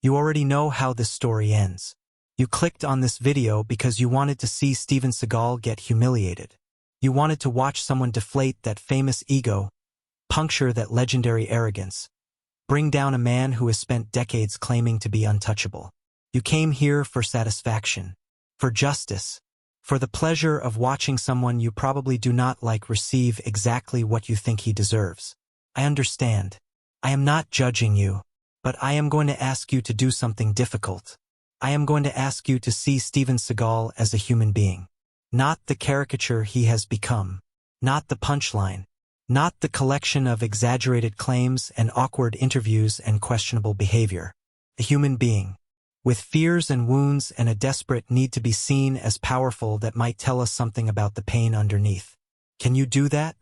You already know how this story ends. You clicked on this video because you wanted to see Steven Seagal get humiliated. You wanted to watch someone deflate that famous ego, puncture that legendary arrogance, bring down a man who has spent decades claiming to be untouchable. You came here for satisfaction, for justice, for the pleasure of watching someone you probably do not like receive exactly what you think he deserves. I understand. I am not judging you, but I am going to ask you to do something difficult. I am going to ask you to see Steven Seagal as a human being. Not the caricature he has become. Not the punchline. Not the collection of exaggerated claims and awkward interviews and questionable behavior. A human being, with fears and wounds and a desperate need to be seen as powerful that might tell us something about the pain underneath. Can you do that?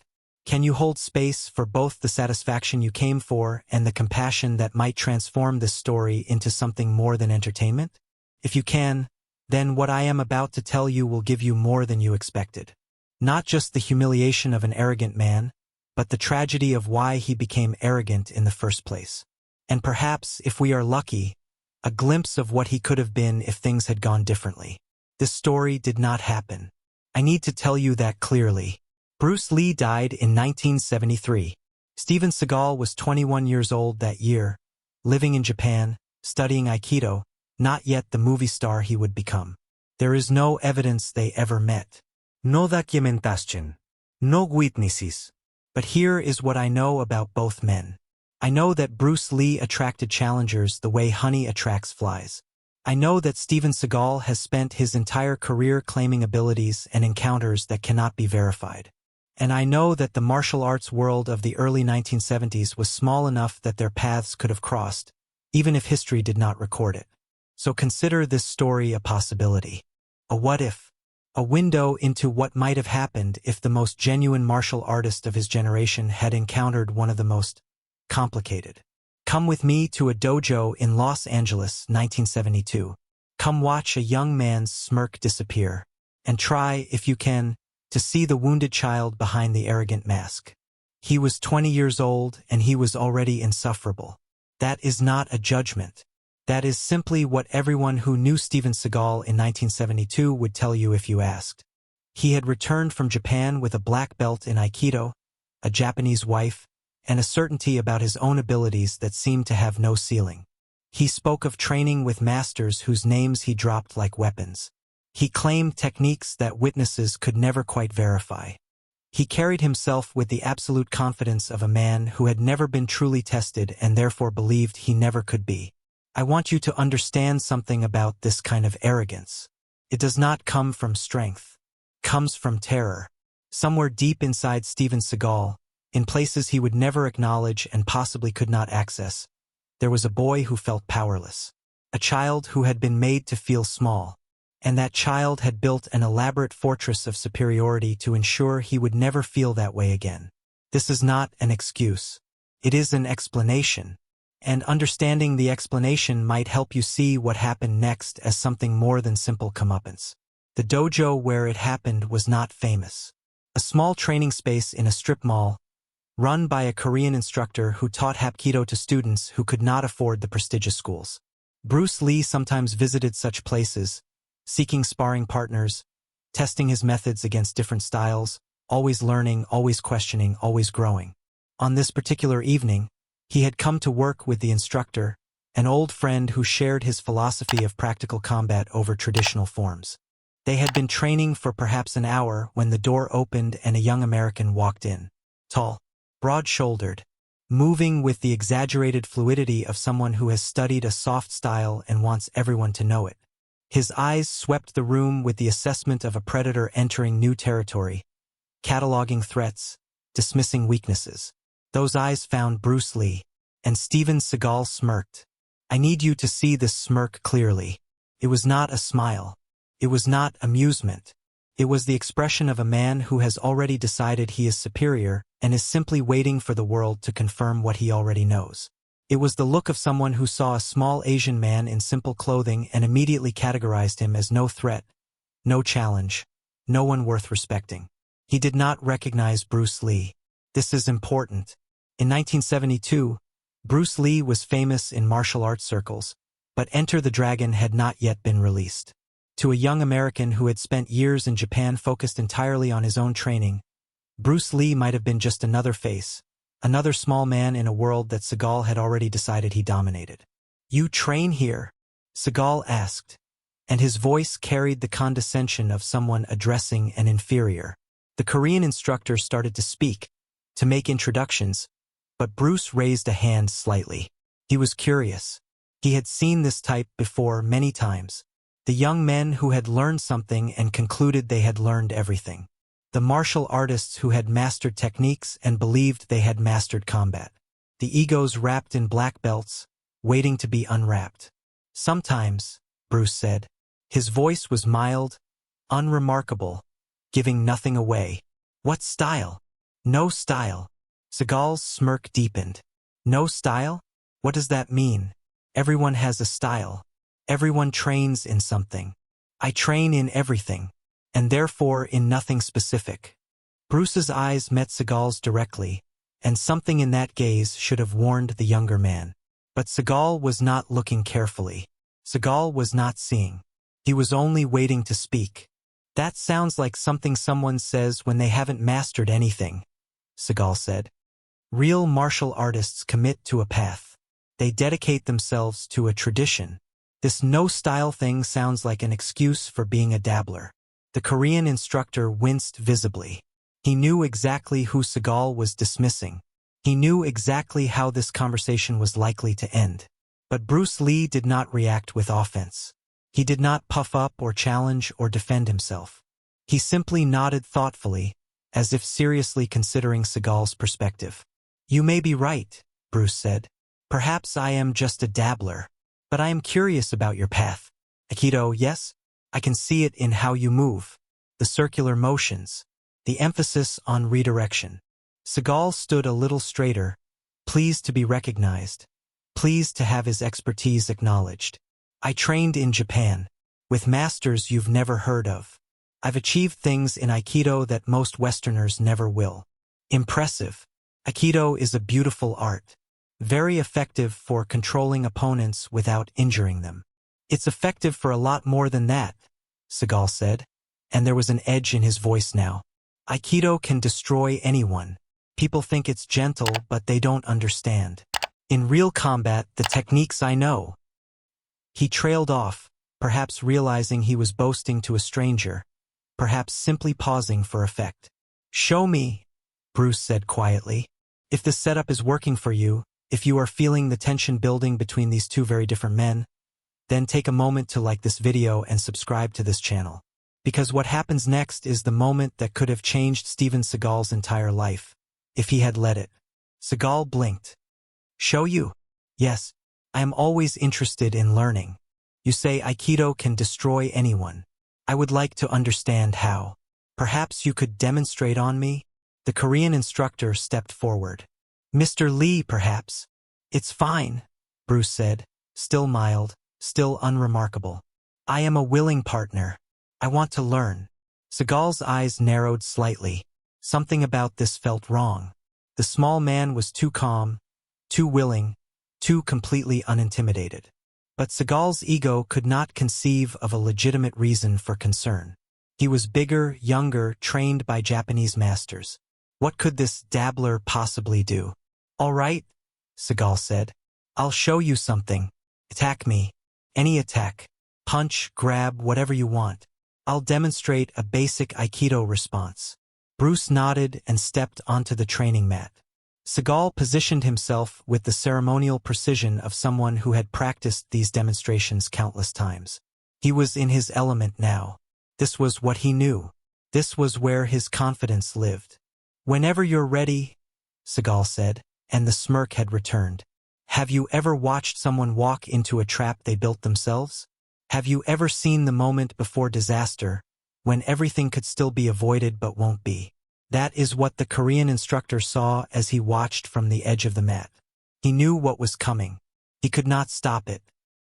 Can you hold space for both the satisfaction you came for and the compassion that might transform this story into something more than entertainment? If you can, then what I am about to tell you will give you more than you expected. Not just the humiliation of an arrogant man, but the tragedy of why he became arrogant in the first place. And perhaps, if we are lucky, a glimpse of what he could have been if things had gone differently. This story did not happen. I need to tell you that clearly. Bruce Lee died in 1973. Steven Seagal was 21 years old that year, living in Japan, studying Aikido, not yet the movie star he would become. There is no evidence they ever met. No documentation. No witnesses. But here is what I know about both men. I know that Bruce Lee attracted challengers the way honey attracts flies. I know that Steven Seagal has spent his entire career claiming abilities and encounters that cannot be verified. And I know that the martial arts world of the early 1970s was small enough that their paths could have crossed, even if history did not record it. So consider this story a possibility. A what if. A window into what might have happened if the most genuine martial artist of his generation had encountered one of the most complicated. Come with me to a dojo in Los Angeles, 1972. Come watch a young man's smirk disappear. And try, if you can, to see the wounded child behind the arrogant mask. He was 20 years old and he was already insufferable. That is not a judgment. That is simply what everyone who knew Steven Seagal in 1972 would tell you if you asked. He had returned from Japan with a black belt in Aikido, a Japanese wife, and a certainty about his own abilities that seemed to have no ceiling. He spoke of training with masters whose names he dropped like weapons. He claimed techniques that witnesses could never quite verify. He carried himself with the absolute confidence of a man who had never been truly tested and therefore believed he never could be. I want you to understand something about this kind of arrogance. It does not come from strength. It comes from terror. Somewhere deep inside Steven Seagal, in places he would never acknowledge and possibly could not access, there was a boy who felt powerless. A child who had been made to feel small. And that child had built an elaborate fortress of superiority to ensure he would never feel that way again. This is not an excuse. It is an explanation. And understanding the explanation might help you see what happened next as something more than simple comeuppance. The dojo where it happened was not famous. A small training space in a strip mall, run by a Korean instructor who taught Hapkido to students who could not afford the prestigious schools. Bruce Lee sometimes visited such places, seeking sparring partners, testing his methods against different styles, always learning, always questioning, always growing. On this particular evening, he had come to work with the instructor, an old friend who shared his philosophy of practical combat over traditional forms. They had been training for perhaps an hour when the door opened and a young American walked in. Tall, broad-shouldered, moving with the exaggerated fluidity of someone who has studied a soft style and wants everyone to know it. His eyes swept the room with the assessment of a predator entering new territory, cataloging threats, dismissing weaknesses. Those eyes found Bruce Lee, and Steven Seagal smirked. I need you to see this smirk clearly. It was not a smile. It was not amusement. It was the expression of a man who has already decided he is superior and is simply waiting for the world to confirm what he already knows. It was the look of someone who saw a small Asian man in simple clothing and immediately categorized him as no threat, no challenge, no one worth respecting. He did not recognize Bruce Lee. This is important. In 1972, Bruce Lee was famous in martial arts circles, But Enter the Dragon had not yet been released. To a young American who had spent years in Japan focused entirely on his own training, Bruce Lee might have been just another face, another small man in a world that Seagal had already decided he dominated. "You train here?" Seagal asked, and his voice carried the condescension of someone addressing an inferior. The Korean instructor started to speak, to make introductions, but Bruce raised a hand slightly. He was curious. He had seen this type before many times. The young men who had learned something and concluded they had learned everything. The martial artists who had mastered techniques and believed they had mastered combat. The egos wrapped in black belts, waiting to be unwrapped. "Sometimes," Bruce said. His voice was mild, unremarkable, giving nothing away. "What style?" "No style." Seagal's smirk deepened. "No style? What does that mean?" "Everyone has a style. Everyone trains in something. I train in everything, and therefore in nothing specific." Bruce's eyes met Seagal's directly, and something in that gaze should have warned the younger man. But Seagal was not looking carefully. Seagal was not seeing. He was only waiting to speak. "That sounds like something someone says when they haven't mastered anything," Seagal said. "Real martial artists commit to a path. They dedicate themselves to a tradition. This no-style thing sounds like an excuse for being a dabbler." The Korean instructor winced visibly. He knew exactly who Seagal was dismissing. He knew exactly how this conversation was likely to end. But Bruce Lee did not react with offense. He did not puff up or challenge or defend himself. He simply nodded thoughtfully, as if seriously considering Seagal's perspective. "You may be right," Bruce said. "Perhaps I am just a dabbler. But I am curious about your path. Aikido, yes? I can see it in how you move. The circular motions. The emphasis on redirection." Seagal stood a little straighter, pleased to be recognized, pleased to have his expertise acknowledged. "I trained in Japan, with masters you've never heard of. I've achieved things in Aikido that most Westerners never will." "Impressive. Aikido is a beautiful art. Very effective for controlling opponents without injuring them." "It's effective for a lot more than that," Seagal said, and there was an edge in his voice now. "Aikido can destroy anyone. People think it's gentle, but they don't understand. In real combat, the techniques I know." He trailed off, perhaps realizing he was boasting to a stranger, perhaps simply pausing for effect. "Show me," Bruce said quietly. "If the setup is working for you, if you are feeling the tension building between these two very different men, then take a moment to like this video and subscribe to this channel. Because what happens next is the moment that could have changed Steven Seagal's entire life, if he had let it." Seagal blinked. "Show you?" "Yes. I am always interested in learning. You say Aikido can destroy anyone. I would like to understand how. Perhaps you could demonstrate on me?" The Korean instructor stepped forward. "Mr. Lee, perhaps." "It's fine," Bruce said, still mild, still unremarkable. "I am a willing partner. I want to learn." Seagal's eyes narrowed slightly. Something about this felt wrong. The small man was too calm, too willing, too completely unintimidated. But Seagal's ego could not conceive of a legitimate reason for concern. He was bigger, younger, trained by Japanese masters. What could this dabbler possibly do? "All right," Seagal said. "I'll show you something. Attack me. Any attack. Punch, grab, whatever you want. I'll demonstrate a basic Aikido response." Bruce nodded and stepped onto the training mat. Seagal positioned himself with the ceremonial precision of someone who had practiced these demonstrations countless times. He was in his element now. This was what he knew. This was where his confidence lived. "Whenever you're ready," Seagal said, and the smirk had returned. Have you ever watched someone walk into a trap they built themselves? Have you ever seen the moment before disaster, when everything could still be avoided but won't be? That is what the Korean instructor saw as he watched from the edge of the mat. He knew what was coming. He could not stop it.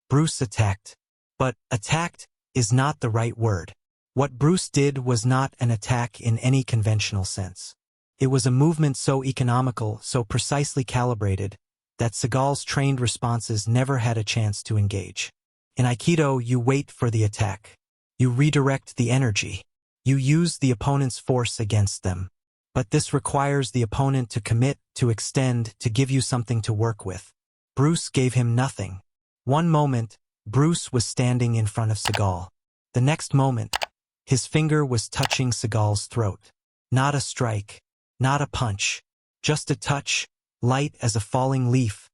Bruce attacked. But attacked is not the right word. What Bruce did was not an attack in any conventional sense. It was a movement so economical, so precisely calibrated, that Seagal's trained responses never had a chance to engage. In Aikido, you wait for the attack. You redirect the energy. You use the opponent's force against them. But this requires the opponent to commit, to extend, to give you something to work with. Bruce gave him nothing. One moment, Bruce was standing in front of Seagal. The next moment, his finger was touching Seagal's throat. Not a strike, not a punch, just a touch, light as a falling leaf,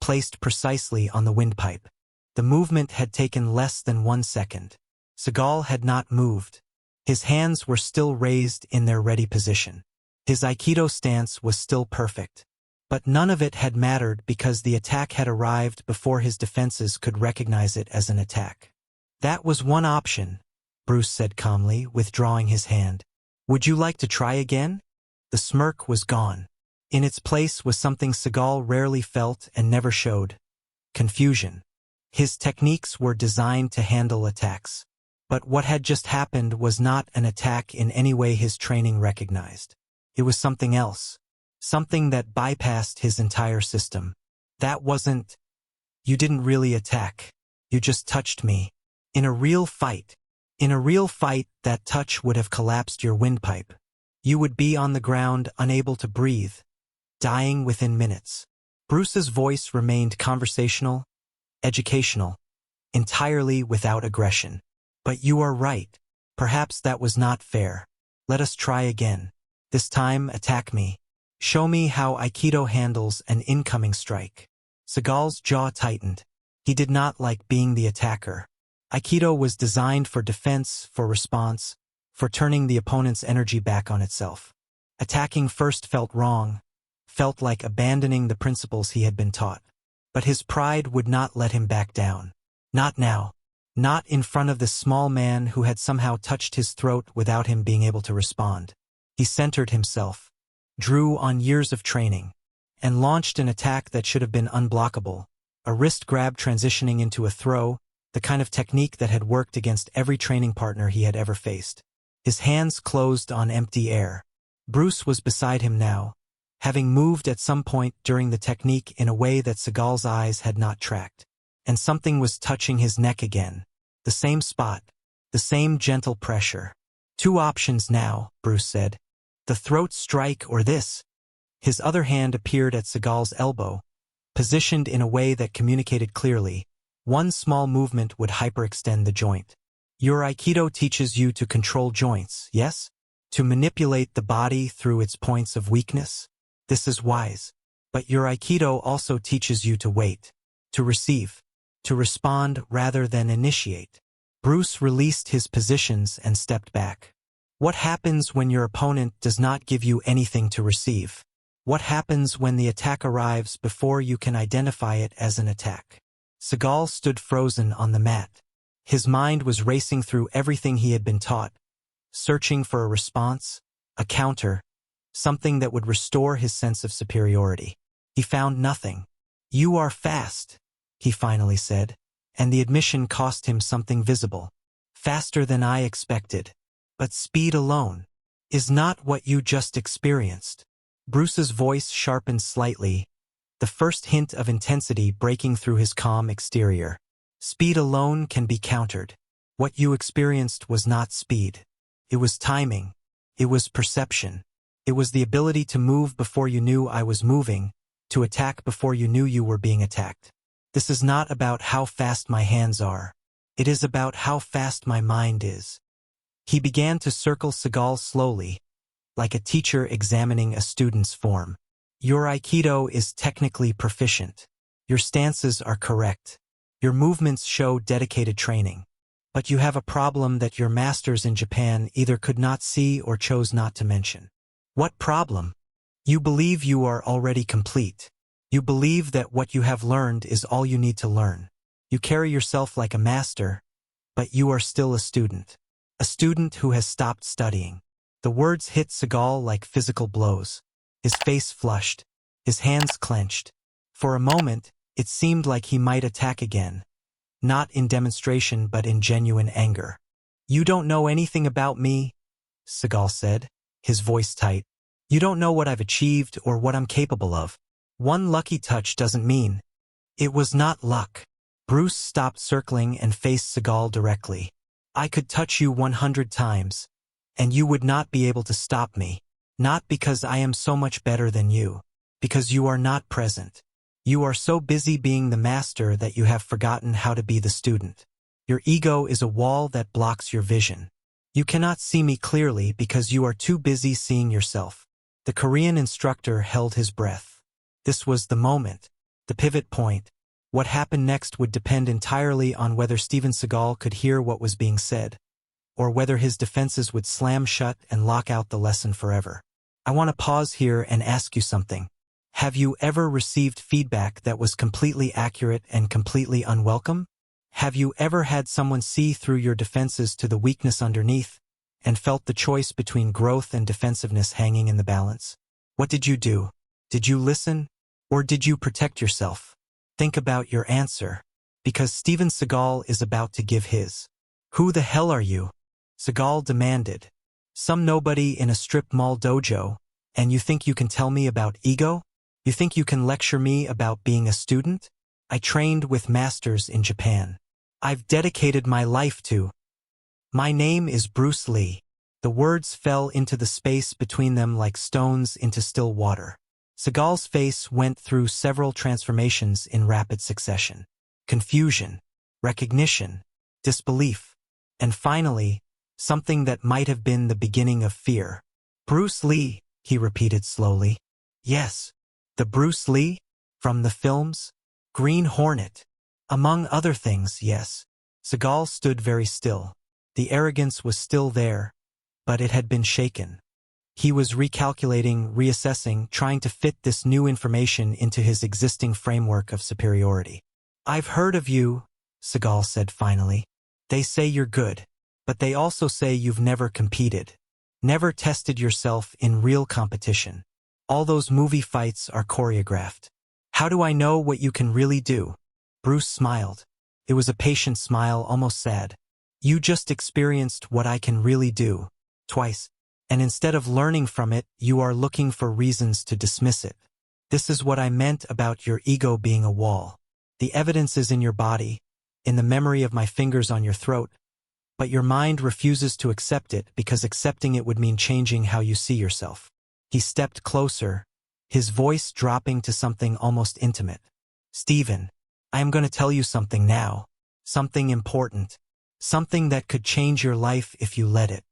placed precisely on the windpipe. The movement had taken less than 1 second. Seagal had not moved. His hands were still raised in their ready position. His Aikido stance was still perfect. But none of it had mattered because the attack had arrived before his defenses could recognize it as an attack. That was one option, Bruce said calmly, withdrawing his hand. Would you like to try again? The smirk was gone. In its place was something Seagal rarely felt and never showed: confusion. His techniques were designed to handle attacks. But what had just happened was not an attack in any way his training recognized. It was something else. Something that bypassed his entire system. That wasn't, "You didn't really attack. You just touched me." In a real fight, that touch would have collapsed your windpipe. You would be on the ground, unable to breathe, dying within minutes. Bruce's voice remained conversational, educational, entirely without aggression. But you are right. Perhaps that was not fair. Let us try again. This time, attack me. Show me how Aikido handles an incoming strike. Seagal's jaw tightened. He did not like being the attacker. Aikido was designed for defense, for response, for turning the opponent's energy back on itself. Attacking first felt wrong, felt like abandoning the principles he had been taught. But his pride would not let him back down. Not now. Not in front of this small man who had somehow touched his throat without him being able to respond. He centered himself, drew on years of training, and launched an attack that should have been unblockable, a wrist grab transitioning into a throw, the kind of technique that had worked against every training partner he had ever faced. His hands closed on empty air. Bruce was beside him now, having moved at some point during the technique in a way that Seagal's eyes had not tracked. And something was touching his neck again. The same spot, the same gentle pressure. Two options now, Bruce said. The throat strike or this. His other hand appeared at Seagal's elbow, positioned in a way that communicated clearly. One small movement would hyperextend the joint. Your Aikido teaches you to control joints, yes? To manipulate the body through its points of weakness? This is wise. But your Aikido also teaches you to wait, to receive, to respond rather than initiate. Bruce released his positions and stepped back. What happens when your opponent does not give you anything to receive? What happens when the attack arrives before you can identify it as an attack? Seagal stood frozen on the mat. His mind was racing through everything he had been taught, searching for a response, a counter, something that would restore his sense of superiority. He found nothing. You are fast, he finally said, and the admission cost him something visible. Faster than I expected. But speed alone is not what you just experienced. Bruce's voice sharpened slightly, the first hint of intensity breaking through his calm exterior. Speed alone can be countered. What you experienced was not speed. It was timing. It was perception. It was the ability to move before you knew I was moving, to attack before you knew you were being attacked. This is not about how fast my hands are. It is about how fast my mind is. He began to circle Seagal slowly, like a teacher examining a student's form. Your Aikido is technically proficient. Your stances are correct. Your movements show dedicated training. But you have a problem that your masters in Japan either could not see or chose not to mention. What problem? You believe you are already complete. You believe that what you have learned is all you need to learn. You carry yourself like a master, but you are still a student. A student who has stopped studying. The words hit Seagal like physical blows. His face flushed. His hands clenched. For a moment, it seemed like he might attack again. Not in demonstration but in genuine anger. You don't know anything about me, Seagal said, his voice tight. You don't know what I've achieved or what I'm capable of. One lucky touch doesn't mean. It was not luck. Bruce stopped circling and faced Seagal directly. I could touch you 100 times, and you would not be able to stop me. Not because I am so much better than you, because you are not present. You are so busy being the master that you have forgotten how to be the student. Your ego is a wall that blocks your vision. You cannot see me clearly because you are too busy seeing yourself. The Korean instructor held his breath. This was the moment, the pivot point. What happened next would depend entirely on whether Steven Seagal could hear what was being said, or whether his defenses would slam shut and lock out the lesson forever. I want to pause here and ask you something. Have you ever received feedback that was completely accurate and completely unwelcome? Have you ever had someone see through your defenses to the weakness underneath, and felt the choice between growth and defensiveness hanging in the balance? What did you do? Did you listen, or did you protect yourself? Think about your answer, because Steven Seagal is about to give his. Who the hell are you? Seagal demanded. Some nobody in a strip mall dojo, and you think you can tell me about ego? You think you can lecture me about being a student? I trained with masters in Japan. I've dedicated my life to. My name is Bruce Lee. The words fell into the space between them like stones into still water. Seagal's face went through several transformations in rapid succession. Confusion, recognition, disbelief, and finally, something that might have been the beginning of fear. Bruce Lee, he repeated slowly. Yes, the Bruce Lee? From the films? Green Hornet. Among other things, yes. Seagal stood very still. The arrogance was still there, but it had been shaken. He was recalculating, reassessing, trying to fit this new information into his existing framework of superiority. I've heard of you, Seagal said finally. They say you're good, but they also say you've never competed. Never tested yourself in real competition. All those movie fights are choreographed. How do I know what you can really do? Bruce smiled. It was a patient smile, almost sad. You just experienced what I can really do. Twice. And instead of learning from it, you are looking for reasons to dismiss it. This is what I meant about your ego being a wall. The evidence is in your body, in the memory of my fingers on your throat, but your mind refuses to accept it because accepting it would mean changing how you see yourself. He stepped closer, his voice dropping to something almost intimate. Steven, I am going to tell you something now. Something important. Something that could change your life if you let it.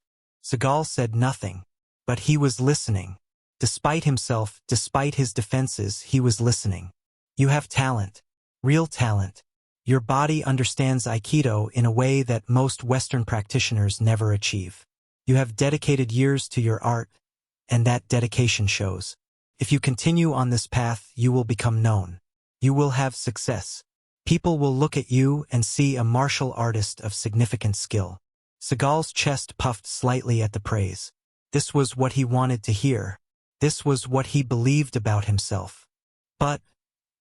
Seagal said nothing, but he was listening. Despite himself, despite his defenses, he was listening. You have talent. Real talent. Your body understands Aikido in a way that most Western practitioners never achieve. You have dedicated years to your art, and that dedication shows. If you continue on this path, you will become known. You will have success. People will look at you and see a martial artist of significant skill. Seagal's chest puffed slightly at the praise. This was what he wanted to hear. This was what he believed about himself. But,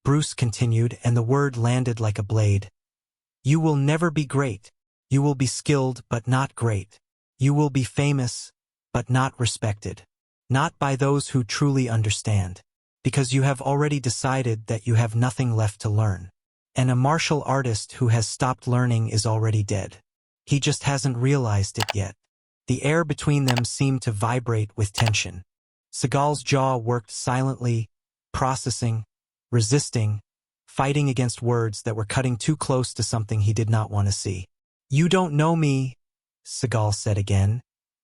Bruce continued, and the word landed like a blade. You will never be great. You will be skilled, but not great. You will be famous, but not respected. Not by those who truly understand. Because you have already decided that you have nothing left to learn. And a martial artist who has stopped learning is already dead. He just hasn't realized it yet. The air between them seemed to vibrate with tension. Seagal's jaw worked silently, processing, resisting, fighting against words that were cutting too close to something he did not want to see. You don't know me, Seagal said again,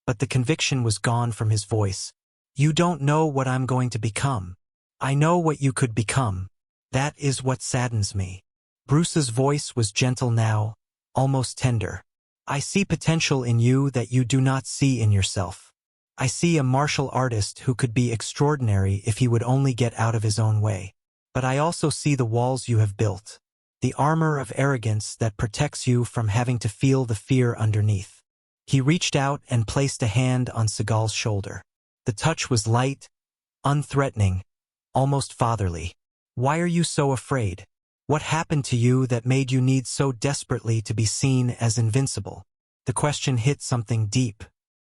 but the conviction was gone from his voice. You don't know what I'm going to become. I know what you could become. That is what saddens me. Bruce's voice was gentle now, almost tender. I see potential in you that you do not see in yourself. I see a martial artist who could be extraordinary if he would only get out of his own way. But I also see the walls you have built, the armor of arrogance that protects you from having to feel the fear underneath. He reached out and placed a hand on Seagal's shoulder. The touch was light, unthreatening, almost fatherly. Why are you so afraid? What happened to you that made you need so desperately to be seen as invincible? The question hit something deep.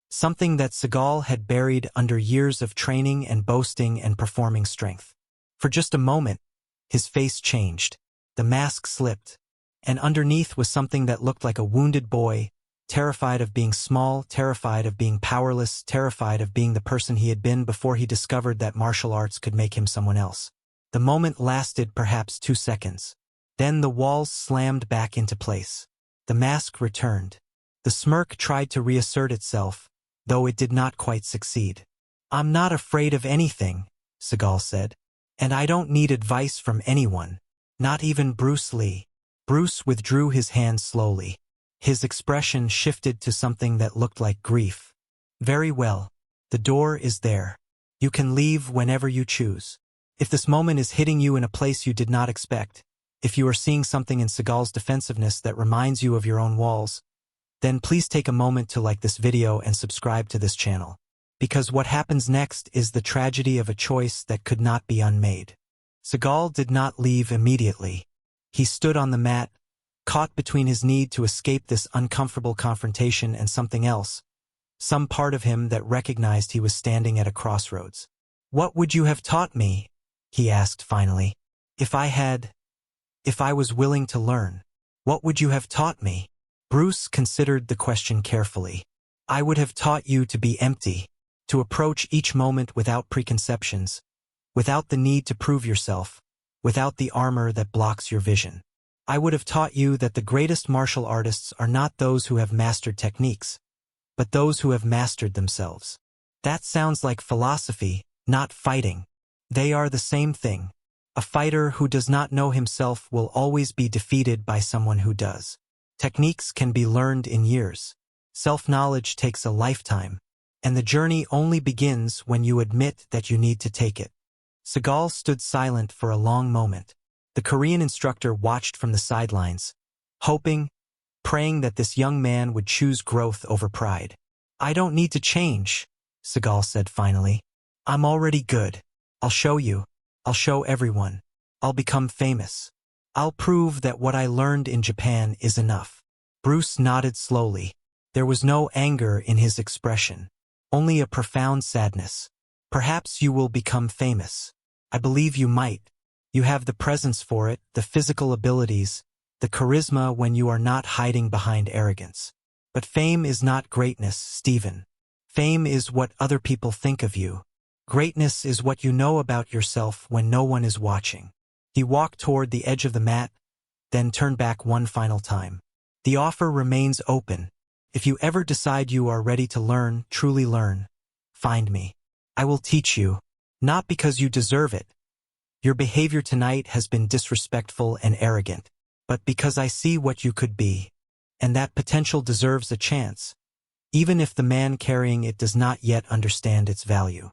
Something that Seagal had buried under years of training and boasting and performing strength. For just a moment, his face changed. The mask slipped. and underneath was something that looked like a wounded boy, terrified of being small, terrified of being powerless, terrified of being the person he had been before he discovered that martial arts could make him someone else. The moment lasted perhaps 2 seconds. Then the walls slammed back into place. The mask returned. The smirk tried to reassert itself, though it did not quite succeed. "I'm not afraid of anything," Seagal said. "And I don't need advice from anyone. Not even Bruce Lee." Bruce withdrew his hand slowly. His expression shifted to something that looked like grief. "Very well. The door is there. You can leave whenever you choose. If this moment is hitting you in a place you did not expect, if you are seeing something in Seagal's defensiveness that reminds you of your own walls, then please take a moment to like this video and subscribe to this channel. Because what happens next is the tragedy of a choice that could not be unmade." Seagal did not leave immediately. He stood on the mat, caught between his need to escape this uncomfortable confrontation and something else, some part of him that recognized he was standing at a crossroads. "What would you have taught me?" he asked finally. If I was willing to learn, what would you have taught me?" Bruce considered the question carefully. "I would have taught you to be empty, to approach each moment without preconceptions, without the need to prove yourself, without the armor that blocks your vision. I would have taught you that the greatest martial artists are not those who have mastered techniques, but those who have mastered themselves." That sounds like philosophy, not fighting. They are the same thing. A fighter who does not know himself will always be defeated by someone who does. Techniques can be learned in years. Self-knowledge takes a lifetime, and the journey only begins when you admit that you need to take it. Seagal stood silent for a long moment. The Korean instructor watched from the sidelines, hoping, praying that this young man would choose growth over pride. "I don't need to change," Seagal said finally. "I'm already good. I'll show you. I'll show everyone. I'll become famous. I'll prove that what I learned in Japan is enough." Bruce nodded slowly. There was no anger in his expression, only a profound sadness. "Perhaps you will become famous. I believe you might. You have the presence for it, the physical abilities, the charisma when you are not hiding behind arrogance. But fame is not greatness, Steven. Fame is what other people think of you. Greatness is what you know about yourself when no one is watching." He walked toward the edge of the mat, then turned back one final time. "The offer remains open. If you ever decide you are ready to learn, truly learn, find me. I will teach you, not because you deserve it. Your behavior tonight has been disrespectful and arrogant, but because I see what you could be, and that potential deserves a chance, even if the man carrying it does not yet understand its value."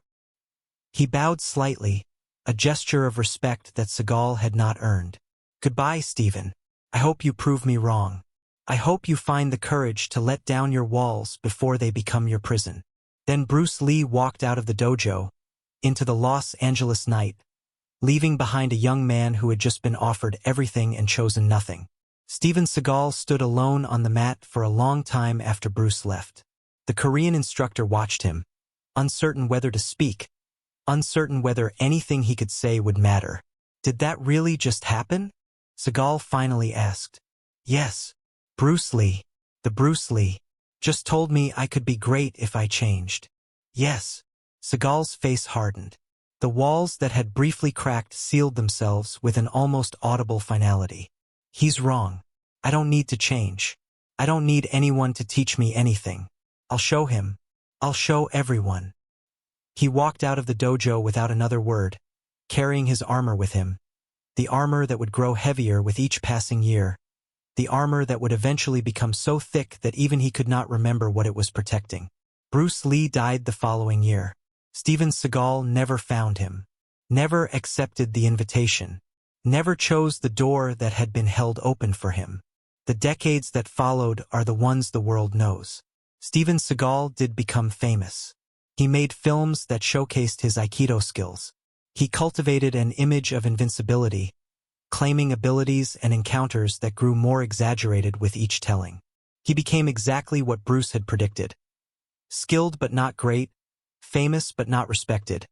He bowed slightly, a gesture of respect that Seagal had not earned. "Goodbye, Steven. I hope you prove me wrong. I hope you find the courage to let down your walls before they become your prison." Then Bruce Lee walked out of the dojo, into the Los Angeles night, leaving behind a young man who had just been offered everything and chosen nothing. Steven Seagal stood alone on the mat for a long time after Bruce left. The Korean instructor watched him, uncertain whether to speak, uncertain whether anything he could say would matter. "Did that really just happen?" Seagal finally asked. "Yes. Bruce Lee, the Bruce Lee, just told me I could be great if I changed." "Yes." Seagal's face hardened. The walls that had briefly cracked sealed themselves with an almost audible finality. "He's wrong. I don't need to change. I don't need anyone to teach me anything. I'll show him. I'll show everyone." He walked out of the dojo without another word, carrying his armor with him, the armor that would grow heavier with each passing year, the armor that would eventually become so thick that even he could not remember what it was protecting. Bruce Lee died the following year. Steven Seagal never found him, never accepted the invitation, never chose the door that had been held open for him. The decades that followed are the ones the world knows. Steven Seagal did become famous. He made films that showcased his Aikido skills. He cultivated an image of invincibility, claiming abilities and encounters that grew more exaggerated with each telling. He became exactly what Bruce had predicted. Skilled but not great, famous but not respected.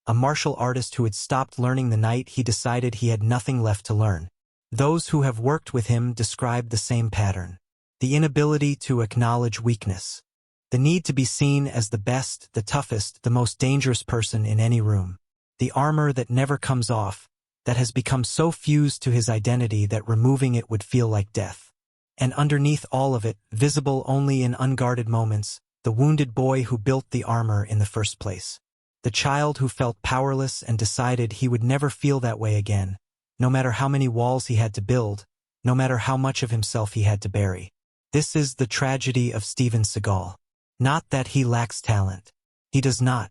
A martial artist who had stopped learning the night he decided he had nothing left to learn. Those who have worked with him describe the same pattern. The inability to acknowledge weakness. The need to be seen as the best, the toughest, the most dangerous person in any room. The armor that never comes off, that has become so fused to his identity that removing it would feel like death. And underneath all of it, visible only in unguarded moments, the wounded boy who built the armor in the first place. The child who felt powerless and decided he would never feel that way again, no matter how many walls he had to build, no matter how much of himself he had to bury. This is the tragedy of Steven Seagal. Not that he lacks talent. He does not.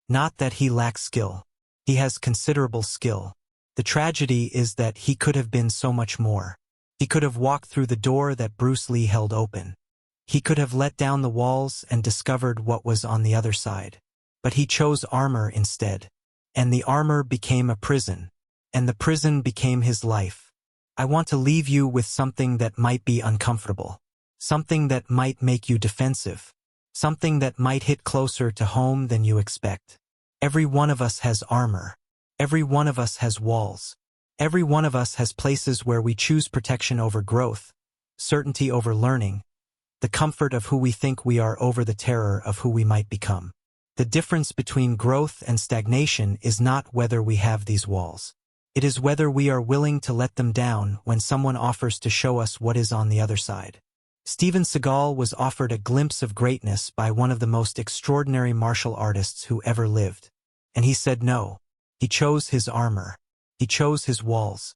Not that he lacks skill. He has considerable skill. The tragedy is that he could have been so much more. He could have walked through the door that Bruce Lee held open. He could have let down the walls and discovered what was on the other side. But he chose armor instead. And the armor became a prison. And the prison became his life. I want to leave you with something that might be uncomfortable. Something that might make you defensive. Something that might hit closer to home than you expect. Every one of us has armor. Every one of us has walls. Every one of us has places where we choose protection over growth, certainty over learning, the comfort of who we think we are over the terror of who we might become. The difference between growth and stagnation is not whether we have these walls. It is whether we are willing to let them down when someone offers to show us what is on the other side. Steven Seagal was offered a glimpse of greatness by one of the most extraordinary martial artists who ever lived. And he said no. He chose his armor. He chose his walls.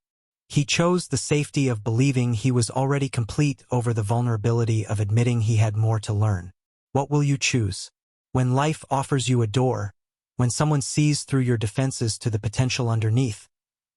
He chose the safety of believing he was already complete over the vulnerability of admitting he had more to learn. What will you choose? When life offers you a door, when someone sees through your defenses to the potential underneath,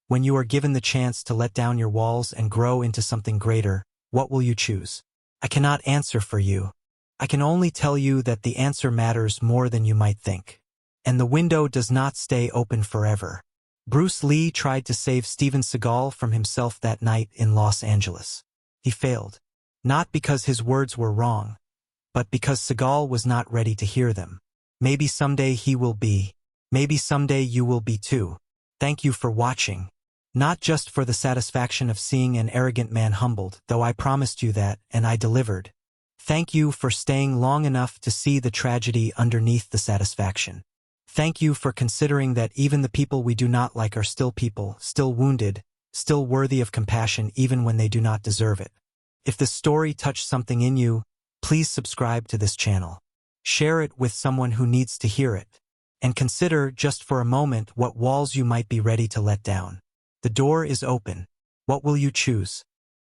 when you are given the chance to let down your walls and grow into something greater, what will you choose? I cannot answer for you. I can only tell you that the answer matters more than you might think. And the window does not stay open forever. Bruce Lee tried to save Steven Seagal from himself that night in Los Angeles. He failed. Not because his words were wrong, but because Seagal was not ready to hear them. Maybe someday he will be. Maybe someday you will be too. Thank you for watching. Not just for the satisfaction of seeing an arrogant man humbled, though I promised you that, and I delivered. Thank you for staying long enough to see the tragedy underneath the satisfaction. Thank you for considering that even the people we do not like are still people, still wounded, still worthy of compassion even when they do not deserve it. If this story touched something in you, please subscribe to this channel. Share it with someone who needs to hear it. And consider just for a moment what walls you might be ready to let down. The door is open. What will you choose?